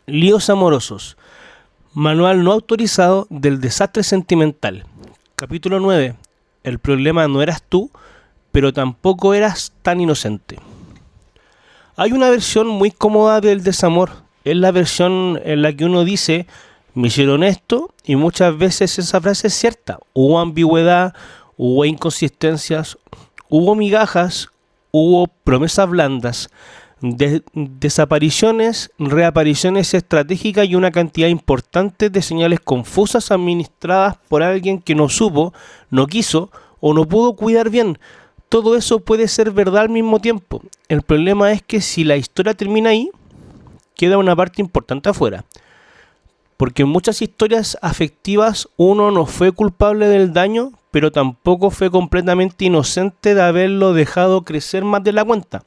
Líos amorosos. Manual no autorizado del desastre sentimental. Capítulo 9. El problema no eras tú, pero tampoco eras tan inocente. Hay una versión muy cómoda del desamor. Es la versión en la que uno dice, me hicieron esto, y muchas veces esa frase es cierta. Hubo ambigüedad, hubo inconsistencias, hubo migajas, hubo promesas blandas, desapariciones, reapariciones estratégicas y una cantidad importante de señales confusas administradas por alguien que no supo, no quiso o no pudo cuidar bien. Todo eso puede ser verdad al mismo tiempo. El problema es que si la historia termina ahí, queda una parte importante afuera. Porque en muchas historias afectivas uno no fue culpable del daño, pero tampoco fue completamente inocente de haberlo dejado crecer más de la cuenta.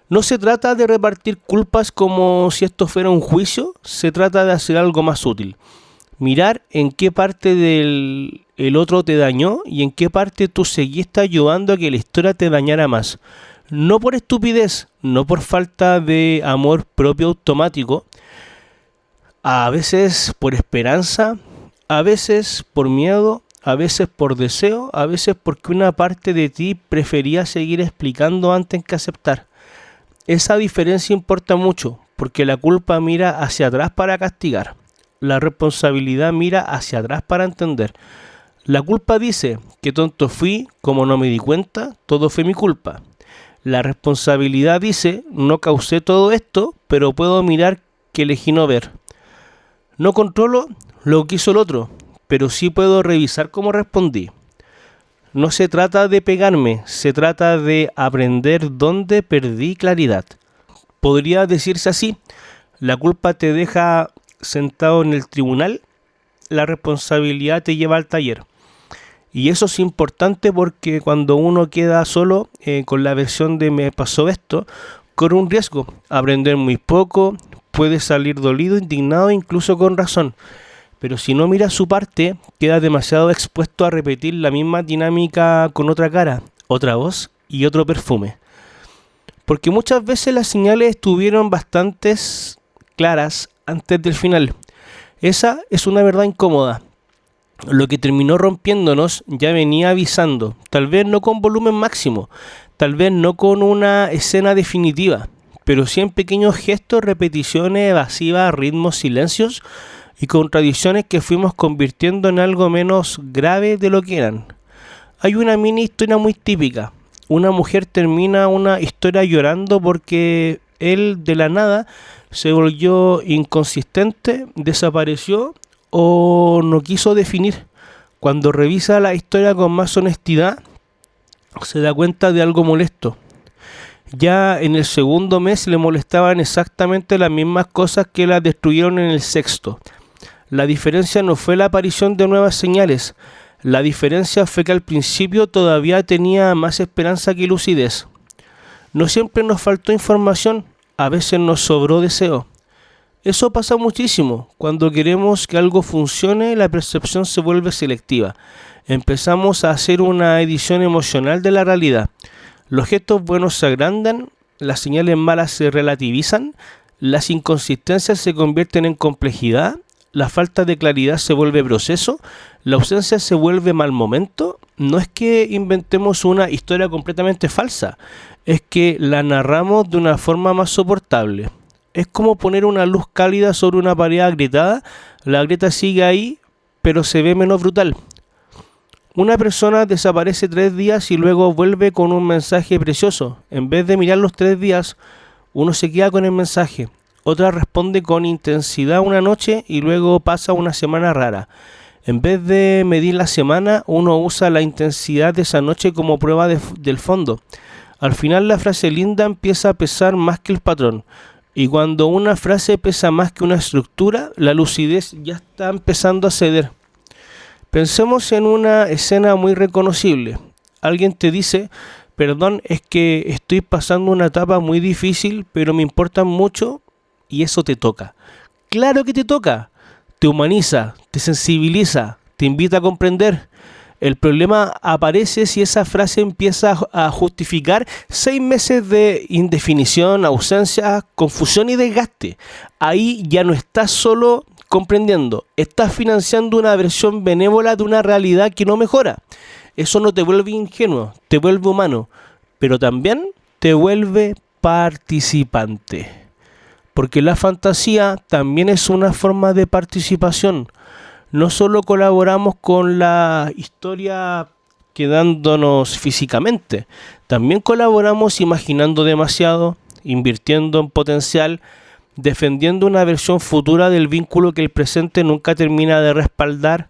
No se trata de repartir culpas como si esto fuera un juicio, se trata de hacer algo más útil. Mirar en qué parte del otro te dañó y en qué parte tú seguiste ayudando a que la historia te dañara más. No por estupidez, no por falta de amor propio automático, a veces por esperanza, a veces por miedo, a veces por deseo, a veces porque una parte de ti prefería seguir explicando antes que aceptar. Esa diferencia importa mucho, porque la culpa mira hacia atrás para castigar. La responsabilidad mira hacia atrás para entender. La culpa dice, qué tonto fui, como no me di cuenta, todo fue mi culpa. La responsabilidad dice, no causé todo esto, pero puedo mirar que elegí no ver. No controlo lo que hizo el otro, pero sí puedo revisar cómo respondí. No se trata de pegarme, se trata de aprender dónde perdí claridad. Podría decirse así, la culpa te deja sentado en el tribunal, la responsabilidad te lleva al taller. Y eso es importante porque cuando uno queda solo con la versión de me pasó esto, corre un riesgo, aprender muy poco, puede salir dolido, indignado, incluso con razón. Pero si no mira su parte, queda demasiado expuesto a repetir la misma dinámica con otra cara, otra voz y otro perfume. Porque muchas veces las señales estuvieron bastante claras antes del final. Esa es una verdad incómoda. Lo que terminó rompiéndonos ya venía avisando, tal vez no con volumen máximo, tal vez no con una escena definitiva, pero sí en pequeños gestos, repeticiones evasivas, ritmos, silencios y contradicciones que fuimos convirtiendo en algo menos grave de lo que eran. Hay una mini historia muy típica. Una mujer termina una historia llorando porque él de la nada se volvió inconsistente, desapareció o no quiso definir. Cuando revisa la historia con más honestidad, se da cuenta de algo molesto. Ya en el segundo mes le molestaban exactamente las mismas cosas que la destruyeron en el sexto. La diferencia no fue la aparición de nuevas señales. La diferencia fue que al principio todavía tenía más esperanza que lucidez. No siempre nos faltó información, a veces nos sobró deseo. Eso pasa muchísimo. Cuando queremos que algo funcione, la percepción se vuelve selectiva. Empezamos a hacer una edición emocional de la realidad. Los gestos buenos se agrandan, las señales malas se relativizan, las inconsistencias se convierten en complejidad, la falta de claridad se vuelve proceso, la ausencia se vuelve mal momento. No es que inventemos una historia completamente falsa, es que la narramos de una forma más soportable. Es como poner una luz cálida sobre una pared agrietada, la grieta sigue ahí, pero se ve menos brutal. Una persona desaparece 3 días y luego vuelve con un mensaje precioso. En vez de mirar los 3 días, uno se queda con el mensaje. Otra responde con intensidad una noche y luego pasa una semana rara. En vez de medir la semana, uno usa la intensidad de esa noche como prueba del fondo. Al final la frase linda empieza a pesar más que el patrón. Y cuando una frase pesa más que una estructura, la lucidez ya está empezando a ceder. Pensemos en una escena muy reconocible. Alguien te dice, perdón, es que estoy pasando una etapa muy difícil, pero me importan mucho y eso te toca. ¡Claro que te toca! Te humaniza, te sensibiliza, te invita a comprender. El problema aparece si esa frase empieza a justificar 6 meses de indefinición, ausencia, confusión y desgaste. Ahí ya no estás solo comprendiendo, estás financiando una versión benévola de una realidad que no mejora. Eso no te vuelve ingenuo, te vuelve humano, pero también te vuelve participante. Porque la fantasía también es una forma de participación. No solo colaboramos con la historia quedándonos físicamente, también colaboramos imaginando demasiado, invirtiendo en potencial, defendiendo una versión futura del vínculo que el presente nunca termina de respaldar.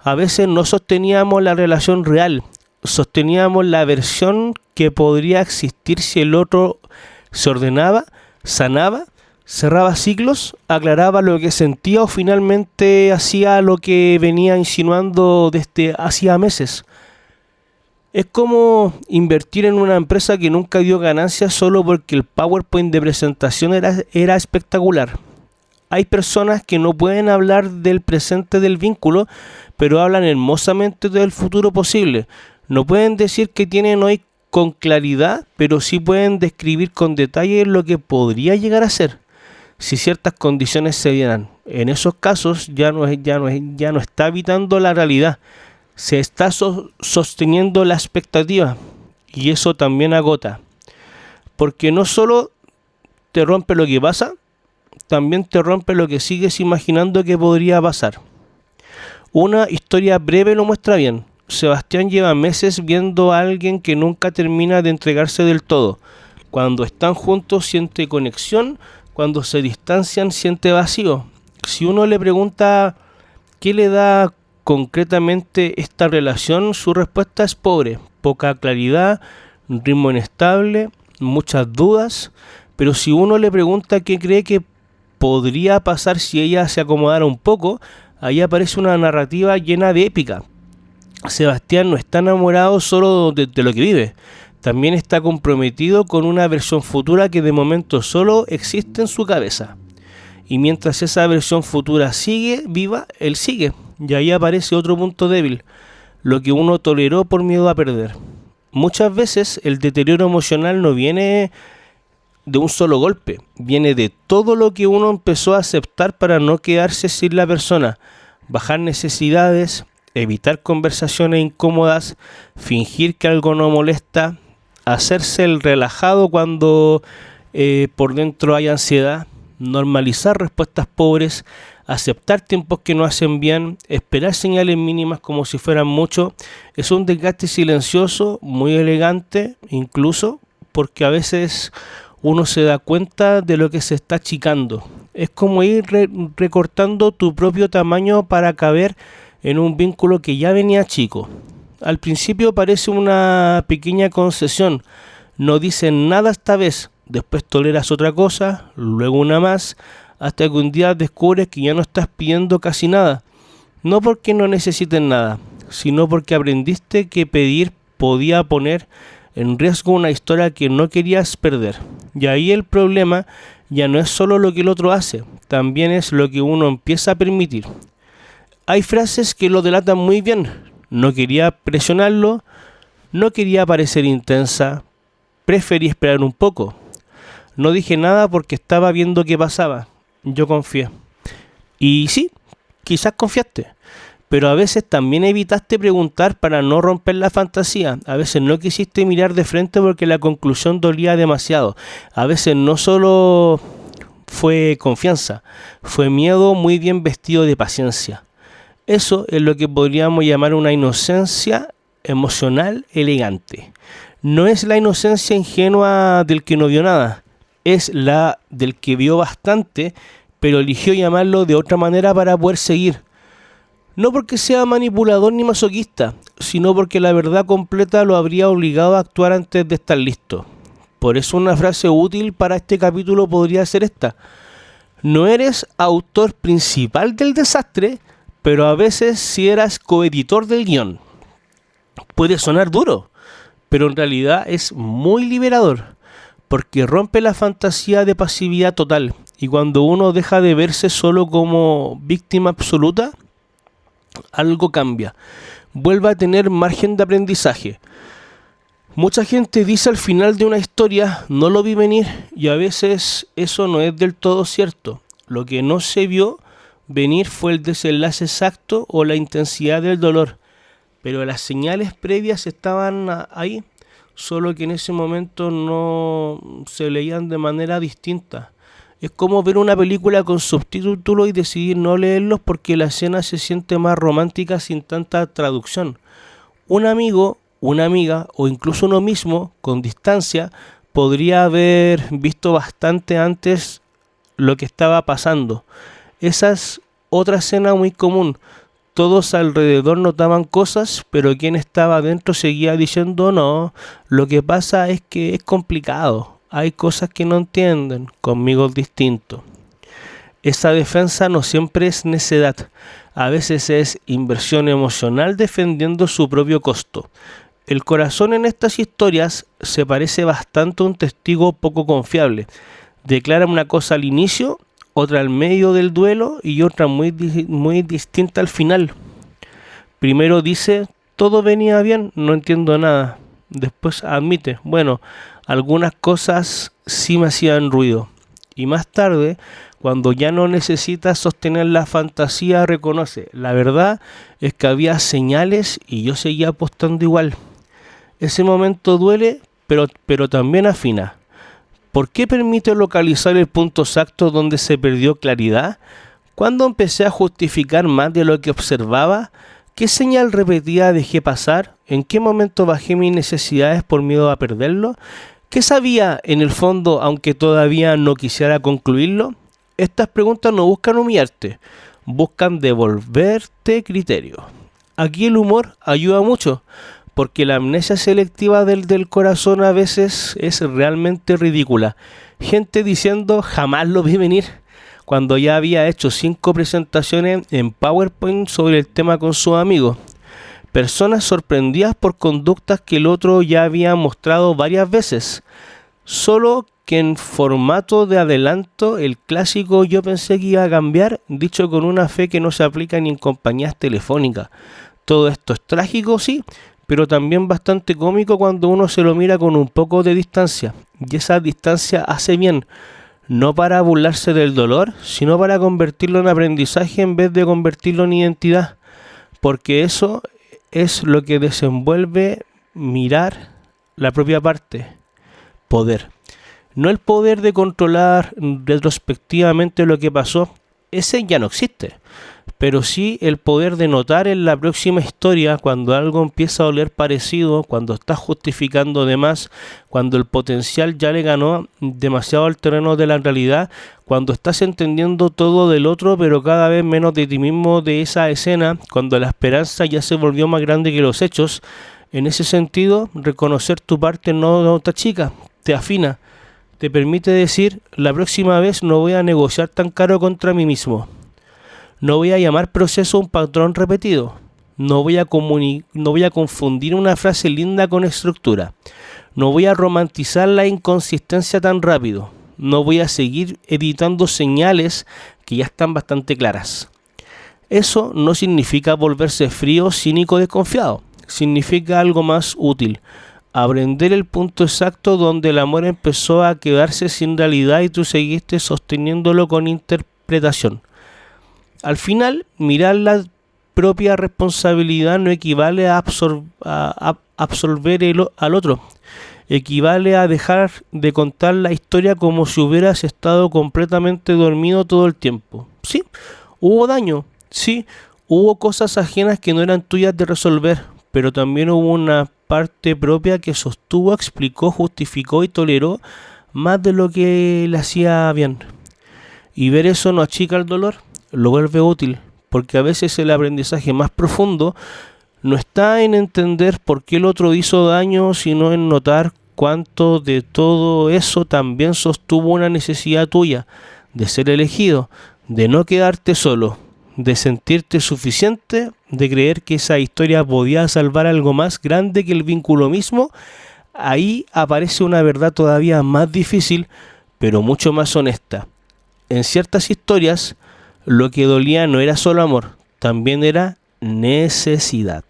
A veces no sosteníamos la relación real, sosteníamos la versión que podría existir si el otro se ordenaba, sanaba, cerraba ciclos, aclaraba lo que sentía o finalmente hacía lo que venía insinuando desde hacía meses. Es como invertir en una empresa que nunca dio ganancias solo porque el PowerPoint de presentación era espectacular. Hay personas que no pueden hablar del presente del vínculo, pero hablan hermosamente del futuro posible. No pueden decir que tienen hoy con claridad, pero sí pueden describir con detalle lo que podría llegar a ser si ciertas condiciones se dieran. En esos casos ya no está habitando la realidad, se está sosteniendo la expectativa, y eso también agota, porque no solo te rompe lo que pasa, también te rompe lo que sigues imaginando que podría pasar. Una historia breve lo muestra bien. Sebastián lleva meses viendo a alguien que nunca termina de entregarse del todo. Cuando están juntos siente conexión, cuando se distancian siente vacío. Si uno le pregunta qué le da concretamente esta relación, su respuesta es pobre, poca claridad, un ritmo inestable, muchas dudas. Pero si uno le pregunta qué cree que podría pasar si ella se acomodara un poco, ahí aparece una narrativa llena de épica. Sebastián no está enamorado solo de lo que vive, también está comprometido con una versión futura que de momento solo existe en su cabeza. Y mientras esa versión futura sigue viva, él sigue. Y ahí aparece otro punto débil, lo que uno toleró por miedo a perder. Muchas veces el deterioro emocional no viene de un solo golpe, viene de todo lo que uno empezó a aceptar para no quedarse sin la persona, bajar necesidades, evitar conversaciones incómodas, fingir que algo no molesta, hacerse el relajado cuando por dentro hay ansiedad, normalizar respuestas pobres, aceptar tiempos que no hacen bien, esperar señales mínimas como si fueran mucho. Es un desgaste silencioso, muy elegante, incluso porque a veces uno se da cuenta de lo que se está achicando. Es como ir recortando tu propio tamaño para caber en un vínculo que ya venía chico. Al principio parece una pequeña concesión, no dicen nada esta vez, después toleras otra cosa, luego una más, hasta que un día descubres que ya no estás pidiendo casi nada. No porque no necesiten nada, sino porque aprendiste que pedir podía poner en riesgo una historia que no querías perder. Y ahí el problema ya no es solo lo que el otro hace, también es lo que uno empieza a permitir. Hay frases que lo delatan muy bien. No quería presionarlo, no quería parecer intensa, preferí esperar un poco. No dije nada porque estaba viendo qué pasaba. Yo confié. Y sí, quizás confiaste, pero a veces también evitaste preguntar para no romper la fantasía. A veces no quisiste mirar de frente porque la conclusión dolía demasiado. A veces no solo fue confianza, fue miedo muy bien vestido de paciencia. Eso es lo que podríamos llamar una inocencia emocional elegante. No es la inocencia ingenua del que no vio nada, es la del que vio bastante, pero eligió llamarlo de otra manera para poder seguir. No porque sea manipulador ni masoquista, sino porque la verdad completa lo habría obligado a actuar antes de estar listo. Por eso una frase útil para este capítulo podría ser esta: no eres autor principal del desastre, pero a veces sí eras coeditor del guión. Puede sonar duro, pero en realidad es muy liberador, porque rompe la fantasía de pasividad total, y cuando uno deja de verse solo como víctima absoluta, algo cambia. vuelva a tener margen de aprendizaje. Mucha gente dice al final de una historia, no lo vi venir, y a veces eso no es del todo cierto. Lo que no se vio venir fue el desenlace exacto o la intensidad del dolor, pero las señales previas estaban ahí, solo que en ese momento no se leían de manera distinta. Es como ver una película con subtítulos y decidir no leerlos porque la escena se siente más romántica sin tanta traducción. Un amigo, una amiga o incluso uno mismo, con distancia, podría haber visto bastante antes lo que estaba pasando. Esa es otra escena muy común. Todos alrededor notaban cosas, pero quien estaba adentro seguía diciendo no, lo que pasa es que es complicado, hay cosas que no entienden, conmigo es distinto. Esa defensa no siempre es necedad, a veces es inversión emocional defendiendo su propio costo. El corazón en estas historias se parece bastante a un testigo poco confiable. Declara una cosa al inicio, otra al medio del duelo y otra muy distinta al final. Primero dice, todo venía bien, no entiendo nada. Después admite, bueno, algunas cosas sí me hacían ruido. Y más tarde, cuando ya no necesita sostener la fantasía, reconoce, la verdad es que había señales y yo seguía apostando igual. Ese momento duele, pero también afina. ¿Por qué permite localizar el punto exacto donde se perdió claridad? ¿Cuándo empecé a justificar más de lo que observaba? ¿Qué señal repetida dejé pasar? ¿En qué momento bajé mis necesidades por miedo a perderlo? ¿Qué sabía en el fondo aunque todavía no quisiera concluirlo? Estas preguntas no buscan humillarte, buscan devolverte criterio. Aquí el humor ayuda mucho, porque la amnesia selectiva del corazón a veces es realmente ridícula. Gente diciendo jamás lo vi venir, cuando ya había hecho 5 presentaciones en PowerPoint sobre el tema con sus amigos. Personas sorprendidas por conductas que el otro ya había mostrado varias veces, solo que en formato de adelanto el clásico yo pensé que iba a cambiar, dicho con una fe que no se aplica ni en compañías telefónicas. Todo esto es trágico, sí, pero también bastante cómico cuando uno se lo mira con un poco de distancia. Y esa distancia hace bien, no para burlarse del dolor, sino para convertirlo en aprendizaje en vez de convertirlo en identidad. Porque eso es lo que desenvuelve mirar la propia parte, poder. No el poder de controlar retrospectivamente lo que pasó, ese ya no existe. Pero sí el poder de notar en la próxima historia cuando algo empieza a oler parecido, cuando estás justificando de más, cuando el potencial ya le ganó demasiado al terreno de la realidad, cuando estás entendiendo todo del otro pero cada vez menos de ti mismo de esa escena, cuando la esperanza ya se volvió más grande que los hechos. En ese sentido, reconocer tu parte no te achica, te afina, te permite decir, la próxima vez no voy a negociar tan caro contra mí mismo. No voy a llamar proceso un patrón repetido. No voy a confundir una frase linda con estructura. No voy a romantizar la inconsistencia tan rápido. No voy a seguir editando señales que ya están bastante claras. Eso no significa volverse frío, cínico, desconfiado. Significa algo más útil. Aprender el punto exacto donde el amor empezó a quedarse sin realidad y tú seguiste sosteniéndolo con interpretación. Al final, mirar la propia responsabilidad no equivale a absolver al otro. Equivale a dejar de contar la historia como si hubieras estado completamente dormido todo el tiempo. Sí, hubo daño. Sí, hubo cosas ajenas que no eran tuyas de resolver. Pero también hubo una parte propia que sostuvo, explicó, justificó y toleró más de lo que le hacía bien. Y ver eso no achica el dolor, lo vuelve útil, porque a veces el aprendizaje más profundo no está en entender por qué el otro hizo daño, sino en notar cuánto de todo eso también sostuvo una necesidad tuya, de ser elegido, de no quedarte solo, de sentirte suficiente, de creer que esa historia podía salvar algo más grande que el vínculo mismo. Ahí aparece una verdad todavía más difícil, pero mucho más honesta. En ciertas historias, lo que dolía no era solo amor, también era necesidad.